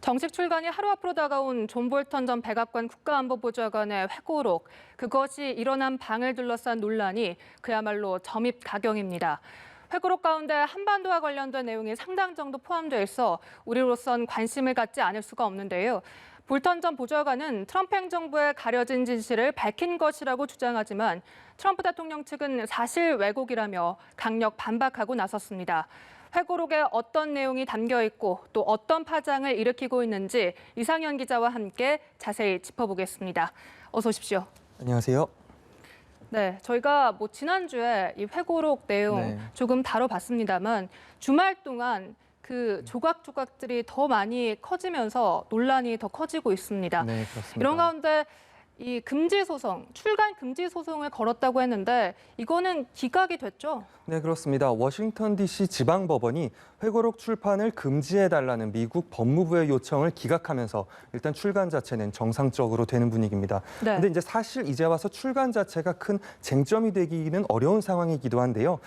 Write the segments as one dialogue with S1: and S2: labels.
S1: 정식 출간이 하루 앞으로 다가온 존 볼턴 전 백악관 국가안보보좌관의 회고록, 그것이 일어난 방을 둘러싼 논란이 그야말로 점입가경입니다. 회고록 가운데 한반도와 관련된 내용이 상당 정도 포함되어 있어 우리로선 관심을 갖지 않을 수가 없는데요. 볼턴 전 보좌관은 트럼프 행정부의 가려진 진실을 밝힌 것이라고 주장하지만 트럼프 대통령 측은 사실 왜곡이라며 강력 반박하고 나섰습니다. 회고록에 어떤 내용이 담겨 있고 또 어떤 파장을 일으키고 있는지 이상현 기자와 함께 자세히 짚어보겠습니다. 어서 오십시오.
S2: 안녕하세요.
S1: 네, 저희가 지난주에 이 회고록 내용 조금 다뤄봤습니다만 주말 동안 그 조각조각들이 더 많이 커지면서 논란이 더 커지고 있습니다.
S2: 네, 그렇습니다.
S1: 이런 가운데 이 금지 소송, 출간 금지 소송을 걸었다고 했는데 이거는 기각이 됐죠?
S2: 네, 그렇습니다. 워싱턴 DC 지방법원이 회고록 출판을 금지해달라는 미국 법무부의 요청을 기각하면서 일단 출간 자체는 정상적으로 되는 분위기입니다. 그런데 이제 사실 이제 와서 출간 자체가 큰 쟁점이 되기는 어려운 상황이기도 한데요.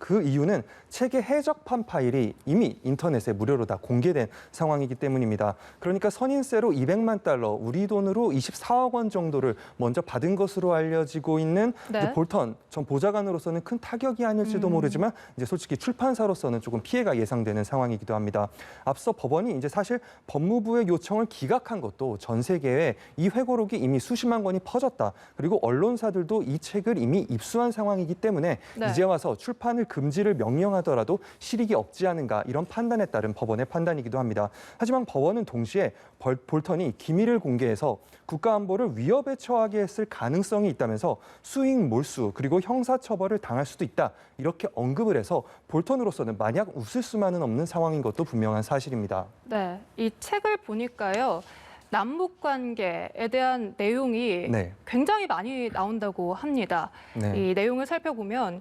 S2: 그 이유는 책의 해적판 파일이 이미 인터넷에 무료로 다 공개된 상황이기 때문입니다. 그러니까 선인세로 $200만, 우리 돈으로 24억 원 정도를 먼저 받은 것으로 알려지고 있는 이제 볼턴 전 보좌관으로서는 큰 타격이 아닐지도 모르지만 이제 솔직히 출판사로서는 조금 피해가 예상되는 상황이기도 합니다. 앞서 법원이 이제 사실 법무부의 요청을 기각한 것도 전 세계에 이 회고록이 이미 수십만 권이 퍼졌다. 그리고 언론사들도 이 책을 이미 입수한 상황이기 때문에 이제 와서 출판을 금지를 명령하더라도 실익이 없지 않은가 이런 판단에 따른 법원의 판단이기도 합니다. 하지만 법원은 동시에 볼턴이 기밀을 공개해서 국가안보를 위협에 처하게 했을 가능성이 있다면서 수익 몰수 그리고 형사처벌을 당할 수도 있다. 이렇게 언급을 해서 볼턴으로서는 마냥 웃을 수만은 없는 상황인 것도 분명한 사실입니다.
S1: 네, 이 책을 보니까요. 남북 관계에 대한 내용이 굉장히 많이 나온다고 합니다. 이 내용을 살펴보면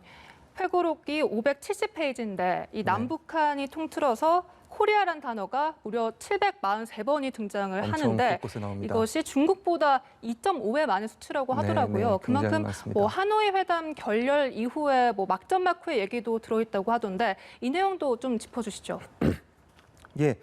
S1: 회고록이 570페이지인데 이 남북한이 통틀어서 코리아란 단어가 무려 743번이 등장을 하는데 이것이 중국보다 2.5배 많은 수치라고 하더라고요. 그만큼 하노이 회담 결렬 이후에 막전 마크의 얘기도 들어있다고 하던데 이 내용도 좀 짚어주시죠.
S2: 예.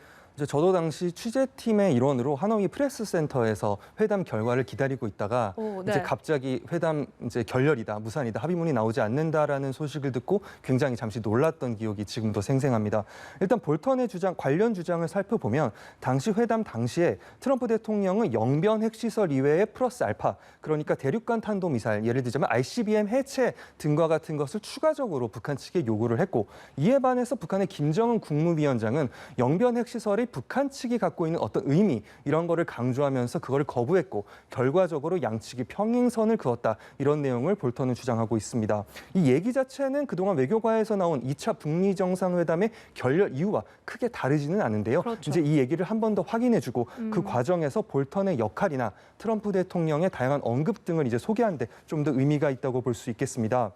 S2: 저도 당시 취재팀의 일원으로 하노이 프레스 센터에서 회담 결과를 기다리고 있다가 이제 갑자기 회담 이제 결렬이다, 무산이다, 합의문이 나오지 않는다라는 소식을 듣고 굉장히 잠시 놀랐던 기억이 지금도 생생합니다. 일단 볼턴의 관련 주장을 살펴보면 당시 회담 당시에 트럼프 대통령은 영변 핵시설 이외에 플러스 알파, 그러니까 대륙간 탄도미사일, 예를 들자면 ICBM 해체 등과 같은 것을 추가적으로 북한 측에 요구를 했고, 이에 반해서 북한의 김정은 국무위원장은 영변 핵시설이 북한 측이 갖고 있는 어떤 의미 이런 거를 강조하면서 그걸 거부했고 결과적으로 양측이 평행선을 그었다 이런 내용을 볼턴은 주장하고 있습니다. 이 얘기 자체는 그동안 외교과에서 나온 2차 북미 정상회담의 결렬 이유와 크게 다르지는 않은데요. 이제 이 얘기를 한 번 더 확인해주고 그 과정에서 볼턴의 역할이나 트럼프 대통령의 다양한 언급 등을 이제 소개하는 데 좀 더 의미가 있다고 볼 수 있겠습니다.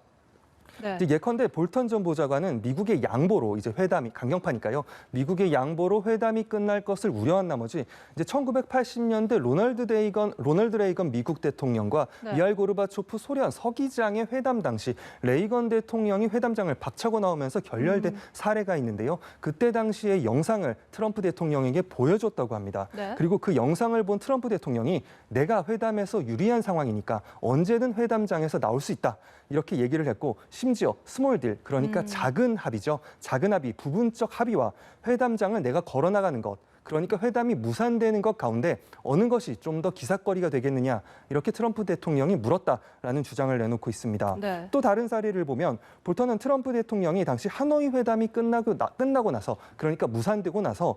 S2: 예컨대 볼턴 전 보좌관은 미국의 양보로 이제 회담이 강경파니까요. 미국의 양보로 회담이 끝날 것을 우려한 나머지 이제 1980년대 로널드 레이건 미국 대통령과 미하일 고르바초프 소련 서기장의 회담 당시 레이건 대통령이 회담장을 박차고 나오면서 결렬된 사례가 있는데요. 그때 당시의 영상을 트럼프 대통령에게 보여줬다고 합니다. 그리고 그 영상을 본 트럼프 대통령이 내가 회담에서 유리한 상황이니까 언제든 회담장에서 나올 수 있다. 이렇게 얘기를 했고 심지어 스몰 딜, 그러니까 작은 합의죠. 작은 합의, 부분적 합의와 회담장을 내가 걸어나가는 것, 그러니까 회담이 무산되는 것 가운데 어느 것이 좀 더 기사거리가 되겠느냐 이렇게 트럼프 대통령이 물었다라는 주장을 내놓고 있습니다. 또 다른 사례를 보면 볼턴은 트럼프 대통령이 당시 하노이 회담이 끝나고 나서 그러니까 무산되고 나서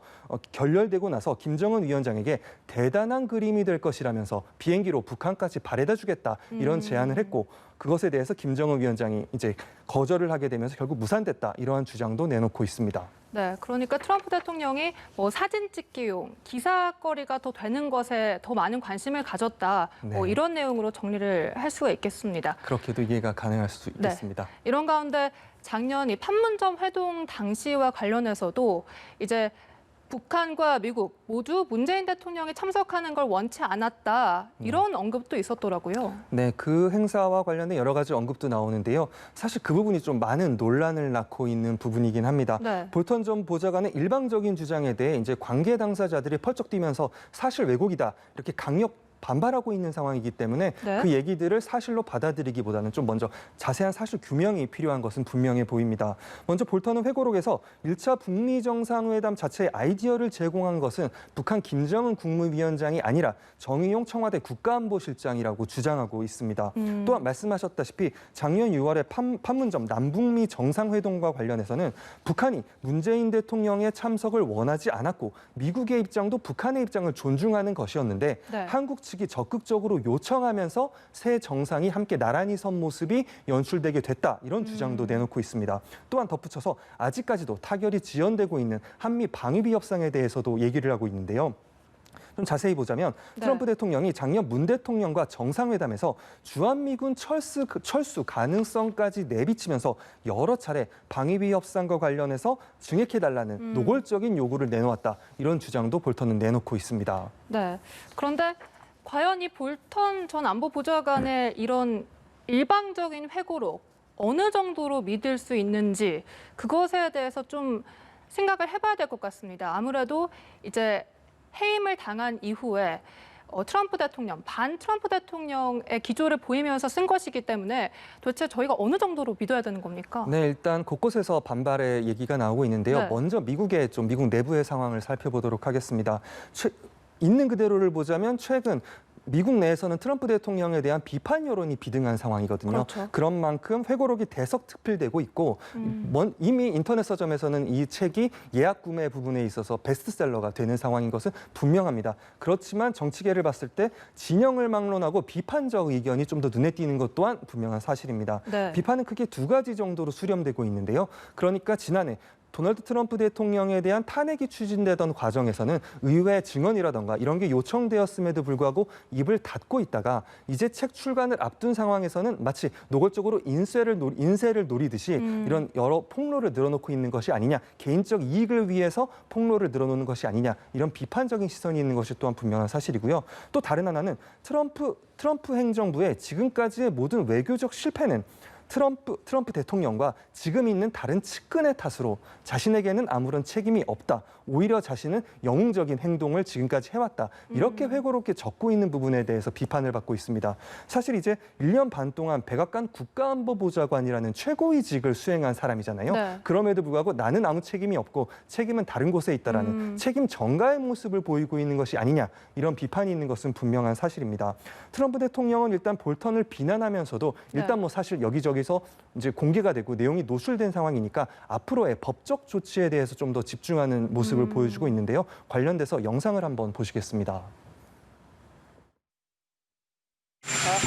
S2: 결렬되고 나서 김정은 위원장에게 대단한 그림이 될 것이라면서 비행기로 북한까지 바래다 주겠다 이런 제안을 했고 그것에 대해서 김정은 위원장이 이제 거절을 하게 되면서 결국 무산됐다 이러한 주장도 내놓고 있습니다.
S1: 네, 그러니까 트럼프 대통령이 사진 찍기용, 기사거리가 더 되는 것에 더 많은 관심을 가졌다. 이런 내용으로 정리를 할 수가 있겠습니다.
S2: 그렇게도 이해가 가능할 수 있겠습니다.
S1: 이런 가운데 작년 이 판문점 회동 당시와 관련해서도 이제 북한과 미국 모두 문재인 대통령이 참석하는 걸 원치 않았다. 이런 언급도 있었더라고요.
S2: 네, 그 행사와 관련된 여러 가지 언급도 나오는데요. 사실 그 부분이 좀 많은 논란을 낳고 있는 부분이긴 합니다.
S1: 네.
S2: 볼턴 전 보좌관의 일방적인 주장에 대해 이제 관계 당사자들이 펄쩍 뛰면서 사실 왜곡이다 이렇게 강력 반발하고 있는 상황이기 때문에
S1: 네.
S2: 그 얘기들을 사실로 받아들이기보다는 좀 먼저 자세한 사실 규명이 필요한 것은 분명해 보입니다. 먼저 볼턴은 회고록에서 1차 북미 정상회담 자체의 아이디어를 제공한 것은 북한 김정은 국무위원장이 아니라 정의용 청와대 국가안보실장이라고 주장하고 있습니다. 또한 말씀하셨다시피 작년 6월에 판문점 남북미 정상회동과 관련해서는 북한이 문재인 대통령의 참석을 원하지 않았고 미국의 입장도 북한의 입장을 존중하는 것이었는데
S1: 네.
S2: 한국 측이 적극적으로 요청하면서 새 정상이 함께 나란히 선 모습이 연출되게 됐다. 이런 주장도 내놓고 있습니다. 또한 덧붙여서 아직까지도 타결이 지연되고 있는 한미 방위비 협상에 대해서도 얘기를 하고 있는데요. 좀 자세히 보자면 트럼프 대통령이 작년 문 대통령과 정상회담에서 주한미군 철수 가능성까지 내비치면서 여러 차례 방위비 협상과 관련해서 증액해달라는 노골적인 요구를 내놓았다. 이런 주장도 볼턴은 내놓고 있습니다.
S1: 네. 그런데 과연 이 볼턴 전 안보보좌관의 이런 일방적인 회고록 어느 정도로 믿을 수 있는지 그것에 대해서 좀 생각을 해봐야 될 것 같습니다. 아무래도 이제 해임을 당한 이후에 트럼프 대통령, 반 트럼프 대통령의 기조를 보이면서 쓴 것이기 때문에 도대체 저희가 어느 정도로 믿어야 되는 겁니까?
S2: 네, 일단 곳곳에서 반발의 얘기가 나오고 있는데요.
S1: 네.
S2: 먼저 미국 내부의 상황을 살펴보도록 하겠습니다. 있는 그대로를 보자면 최근 미국 내에서는 트럼프 대통령에 대한 비판 여론이 비등한 상황이거든요.
S1: 그렇죠.
S2: 그런 만큼 회고록이 대석특필되고 있고 이미 인터넷 서점에서는 이 책이 예약 구매 부분에 있어서 베스트셀러가 되는 상황인 것은 분명합니다. 그렇지만 정치계를 봤을 때 진영을 막론하고 비판적 의견이 좀 더 눈에 띄는 것 또한 분명한 사실입니다.
S1: 네.
S2: 비판은 크게 두 가지 정도로 수렴되고 있는데요. 그러니까 지난해 도널드 트럼프 대통령에 대한 탄핵이 추진되던 과정에서는 의회 증언이라던가 이런 게 요청되었음에도 불구하고 입을 닫고 있다가 이제 책 출간을 앞둔 상황에서는 마치 노골적으로 인세를 노리듯이 이런 여러 폭로를 늘어놓고 있는 것이 아니냐, 개인적 이익을 위해서 폭로를 늘어놓는 것이 아니냐 이런 비판적인 시선이 있는 것이 또한 분명한 사실이고요. 또 다른 하나는 트럼프 행정부의 지금까지의 모든 외교적 실패는 트럼프 대통령과 지금 있는 다른 측근의 탓으로 자신에게는 아무런 책임이 없다. 오히려 자신은 영웅적인 행동을 지금까지 해왔다. 이렇게 회고롭게 적고 있는 부분에 대해서 비판을 받고 있습니다. 사실 이제 1년 반 동안 백악관 국가안보보좌관이라는 최고위직을 수행한 사람이잖아요.
S1: 네.
S2: 그럼에도 불구하고 나는 아무 책임이 없고 책임은 다른 곳에 있다라는 책임 전가의 모습을 보이고 있는 것이 아니냐. 이런 비판이 있는 것은 분명한 사실입니다. 트럼프 대통령은 일단 볼턴을 비난하면서도 일단 뭐 사실 여기저기서 이제 공개가 되고 내용이 노출된 상황이니까 앞으로의 법적 조치에 대해서 좀 더 집중하는 모습을 보여주고 있는데요. 관련돼서 영상을 한번 보시겠습니다.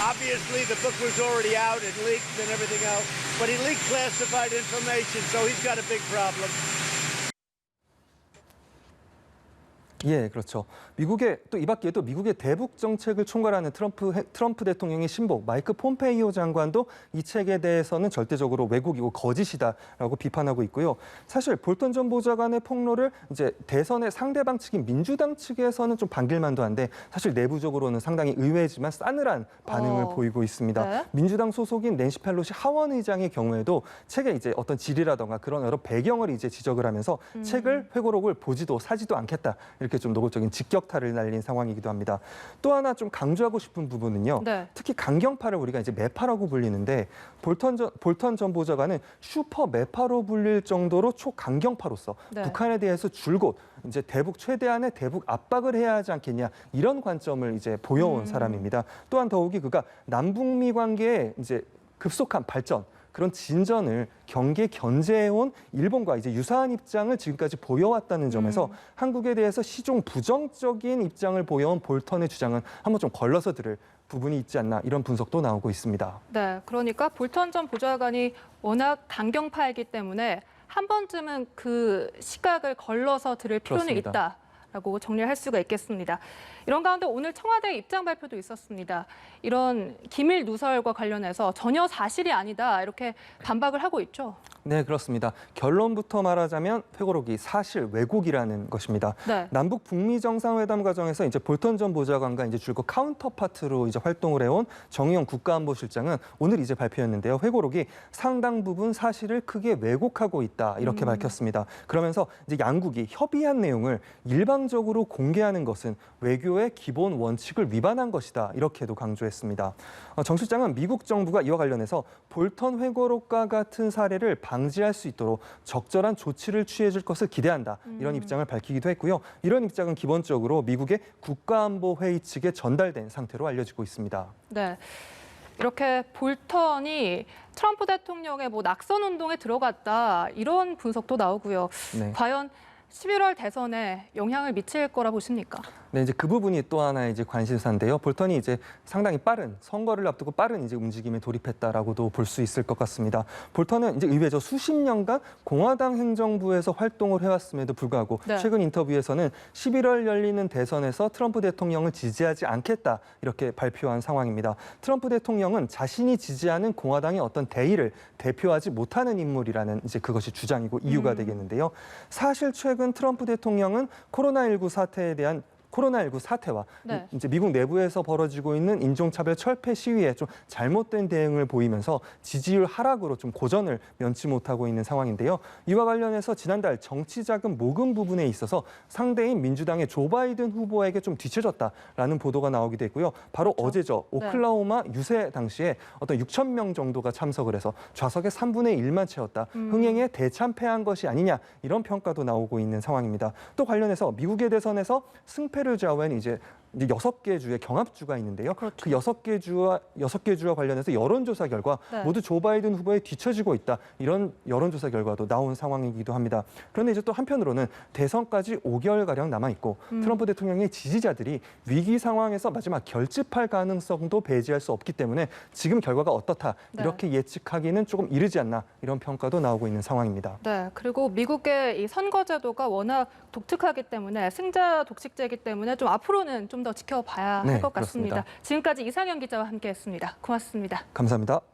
S3: Obviously, the book was already out and leaked and everything else, but he leaked classified information, so he's got a big problem.
S2: 예, 그렇죠. 이 밖에도 미국의 대북 정책을 총괄하는 트럼프 대통령의 신복 마이크 폼페이오 장관도 이 책에 대해서는 절대적으로 왜곡이고 거짓이다라고 비판하고 있고요. 사실 볼턴 전 보좌관의 폭로를 이제 대선의 상대방 측인 민주당 측에서는 좀 반길만도 한데 사실 내부적으로는 상당히 의외지만 싸늘한 반응을 보이고 있습니다.
S1: 네?
S2: 민주당 소속인 낸시 펠로시 하원 의장의 경우에도 책에 이제 어떤 질이라던가 그런 여러 배경을 이제 지적을 하면서 책을 회고록을 보지도 사지도 않겠다. 이렇게 좀 노골적인 직격탄을 날린 상황이기도 합니다. 또 하나 좀 강조하고 싶은 부분은요.
S1: 네.
S2: 특히 강경파를 우리가 이제 매파라고 불리는데 볼턴 전 보좌관은 슈퍼 매파로 불릴 정도로 초강경파로서 북한에 대해서 줄곧 이제 최대한의 대북 압박을 해야 하지 않겠냐 이런 관점을 이제 보여온 사람입니다. 또한 더욱이 그가 남북미 관계에 이제 급속한 발전 그런 진전을 견제해온 일본과 이제 유사한 입장을 지금까지 보여왔다는 점에서 한국에 대해서 시종 부정적인 입장을 보여온 볼턴의 주장은 한번 좀 걸러서 들을 부분이 있지 않나 이런 분석도 나오고 있습니다.
S1: 네, 그러니까 볼턴 전 보좌관이 워낙 강경파이기 때문에 한 번쯤은 그 시각을 걸러서 들을 필요는
S2: 그렇습니다.
S1: 라고 정리할 수가 있겠습니다. 이런 가운데 오늘 청와대 입장 발표도 있었습니다. 이런 기밀 누설과 관련해서 전혀 사실이 아니다 이렇게 반박을 하고 있죠.
S2: 네, 그렇습니다. 결론부터 말하자면 회고록이 사실 왜곡이라는 것입니다.
S1: 네.
S2: 남북 북미 정상회담 과정에서 이제 볼턴 전 보좌관과 이제 줄곧 카운터파트로 이제 활동을 해온 정의용 국가안보실장은 오늘 이제 발표했는데요. 회고록이 상당 부분 사실을 크게 왜곡하고 있다 이렇게 밝혔습니다. 그러면서 이제 양국이 협의한 내용을 일방적으로 공개하는 것은 외교의 기본 원칙을 위반한 것이다 이렇게도 강조했습니다. 정 실장은 미국 정부가 이와 관련해서 볼턴 회고록과 같은 사례를 방지할 수 있도록 적절한 조치를 취해줄 것을 기대한다. 이런 입장을 밝히기도 했고요. 이런 입장은 기본적으로 미국의 국가안보회의 측에 전달된 상태로 알려지고 있습니다.
S1: 네. 이렇게 볼턴이 트럼프 대통령의 낙선 운동에 들어갔다 이런 분석도 나오고요.
S2: 네.
S1: 과연 11월 대선에 영향을 미칠 거라 보십니까?
S2: 네, 이제 그 부분이 또 하나의 이제 관심사인데요. 볼턴이 이제 상당히 빠른 선거를 앞두고 빠른 이제 움직임에 돌입했다라고도 볼 수 있을 것 같습니다. 볼턴은 이제 의외죠. 수십 년간 공화당 행정부에서 활동을 해왔음에도 불구하고
S1: 네.
S2: 최근 인터뷰에서는 11월 열리는 대선에서 트럼프 대통령을 지지하지 않겠다 이렇게 발표한 상황입니다. 트럼프 대통령은 자신이 지지하는 공화당의 어떤 대의를 대표하지 못하는 인물이라는 이제 그것이 주장이고 이유가 되겠는데요. 사실 최근 트럼프 대통령은 코로나19 사태와
S1: 네.
S2: 이제 미국 내부에서 벌어지고 있는 인종차별 철폐 시위에 좀 잘못된 대응을 보이면서 지지율 하락으로 좀 고전을 면치 못하고 있는 상황인데요. 이와 관련해서 지난달 정치자금 모금 부분에 있어서 상대인 민주당의 조 바이든 후보에게 좀 뒤처졌다라는 보도가 나오기도 했고요. 바로
S1: 그렇죠.
S2: 어제죠. 오클라호마 유세 당시에 어떤 6천 명 정도가 참석을 해서 좌석의 3분의 1만 채웠다. 흥행에 대참패한 것이 아니냐 이런 평가도 나오고 있는 상황입니다. 또 관련해서 미국의 대선에서 승패를 좌우한 이제 6개 주의 경합주가 있는데요.
S1: 그렇죠.
S2: 그 6개 주와 관련해서 여론조사 결과
S1: 네.
S2: 모두 조 바이든 후보에 뒤처지고 있다. 이런 여론조사 결과도 나온 상황이기도 합니다. 그런데 이제 또 한편으로는 대선까지 5개월가량 남아있고 트럼프 대통령의 지지자들이 위기 상황에서 마지막 결집할 가능성도 배제할 수 없기 때문에 지금 결과가 어떻다.
S1: 네.
S2: 이렇게 예측하기는 조금 이르지 않나. 이런 평가도 나오고 있는 상황입니다.
S1: 네, 그리고 미국의 이 선거제도가 워낙 독특하기 때문에 승자 독식제이기 때문에 좀 앞으로는 좀 더 지켜봐야 할
S2: 네,
S1: 것 같습니다.
S2: 그렇습니다.
S1: 지금까지 이상현 기자와 함께했습니다. 고맙습니다.
S2: 감사합니다.